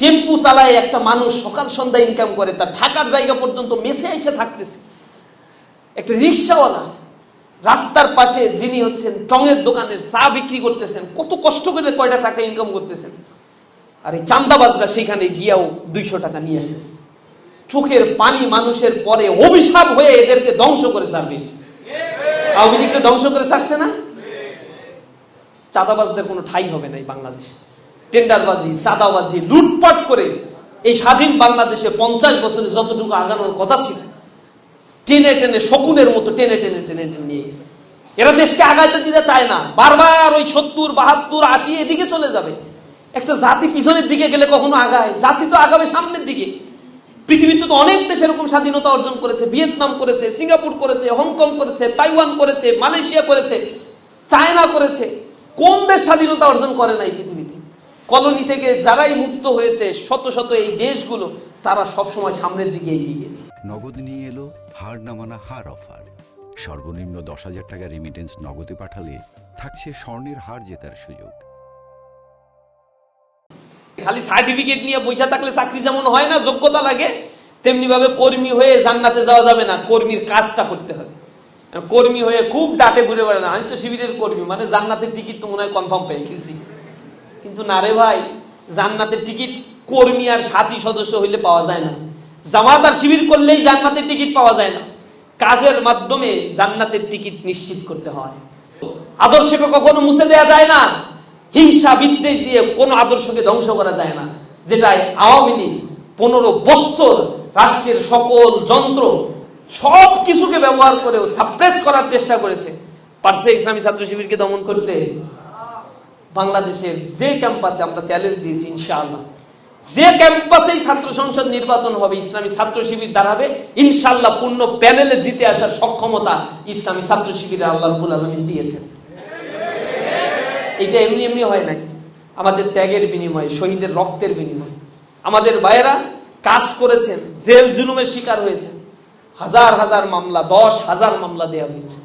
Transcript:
টেম্পু চালায় একটা মানুষ সকাল সন্ধ্যা ইনকাম করে, তার থাকার জায়গা পর্যন্ত মেসে এসে থাকতেছে। একটা রিক্সাওয়ালা রাস্তার পাশে যিনি হচ্ছেন টঙের দোকানের চা বিক্রি করতেছেন, কত কষ্ট করে কয়টা টাকা ইনকাম করতেছেন, আর এই চান্দাবাজরা সেখানে গিয়াও 200 টাকা নিয়ে আসতেছে। চোখের পানি মানুষের পরে অভিশাপ হয়ে এদেরকে ধ্বংস করে ছাড়বে। আওয়ামী লীগকে ধ্বংস করে ছাড়ছে না? চাঁদাবাজদের কোনো ঠাঁই হবে না এই বাংলাদেশে। টেন্ডারবাজি, চাঁদাবাজি, লুটপাট করে এই স্বাধীন বাংলাদেশে 50 বছরে যতটুকু আগানোর কথা ছিল, টেনে টেনে শকুনের মতো টেনে টেনে টেনে টেনে নিয়ে গেছে। এরা দেশকে আগাইতে দিতে চায় না, বারবার ওই 70, 72, 80 এদিকে চলে যাবে। একটা জাতি পিছনের দিকে গেলে কখনো আগায়? জাতি তো আগাবে সামনের দিকে। পৃথিবীতে তো অনেক দেশ এরকম স্বাধীনতা অর্জন করেছে, ভিয়েতনাম করেছে, সিঙ্গাপুর করেছে, হংকং করেছে, তাইওয়ান করেছে, মালয়েশিয়া করেছে, চায়না করেছে। কোন দেশ স্বাধীনতা অর্জন করে নাই পৃথিবীতে? কলোনি থেকে যারাই মুক্ত হয়েছে শত শত এই দেশগুলো, তারা সবসময় সামনের দিকে এগিয়ে গেছে। নগদ নিয়ে এলো হার না মানা হার অফার। সর্বনিম্ন 10,000 টাকা রেমিটেন্স নগদে পাঠালে থাকছে স্বর্ণের হার জেতার সুযোগ। খালি সার্টিফিকেট নিয়ে বসে থাকলে চাকরি যেমন হয় না, যোগ্যতা লাগে, তেমনি ভাবে কর্মী হয়ে জান্নাতে যাওয়া যাবে না। কর্মীর কাজটা করতে হবে। কর্মী হয়ে খুব ডাটে ঘুরে বেড়ানো, আমি তো শিবিরের কর্মী, মানে জান্নাতের টিকিট তো মনে হয় কনফার্ম পেয়ে গেছি। কিন্তু না রে ভাই, জান্নাতের টিকিট কর্মী আর সাথী সদস্য হইলে পাওয়া যায় না। জামাত আর শিবির করলেই জান্নাতের টিকিট পাওয়া যায় না। কাজের মাধ্যমে জান্নাতের টিকিট নিশ্চিত করতে হয়। আদর্শকে কখনো মুছে দেওয়া যায় না। হিংসা বিদ্বেষ দিয়ে কোনো আদর্শকে ধ্বংস করা যায় না। যেটাই আওয়ামী লীগ 15 বছর রাষ্ট্রের সকল যন্ত্র সব কিছুকে ব্যবহার করেও সাপ্রেস করার চেষ্টা করেছে, পারছে ইসলামী ছাত্র শিবিরকে দমন করতে? বাংলাদেশের যে ক্যাম্পাসে আমরা চ্যালেঞ্জ দিয়েছি, ইনশাআল্লাহ যে ক্যাম্পাসেই ছাত্র সংসদ নির্বাচন হবে, ইসলামী ছাত্র শিবির দাঁড়াবে, ইনশাআল্লাহ পূর্ণ প্যানেলে জিতে আসার সক্ষমতা ইসলামী ছাত্র শিবিরে আল্লাহ রাব্বুল আলামিন দিয়েছেন। এটা এমনি এমনি হয় নাই, আমাদের ত্যাগের বিনিময়ে, শহীদের রক্তের বিনিময়ে। আমাদের ভাইয়েরা কাজ করেছেন, জেল জুলুমের শিকার হয়েছেন, হাজার হাজার মামলা, 10,000 মামলা দেওয়া হয়েছে।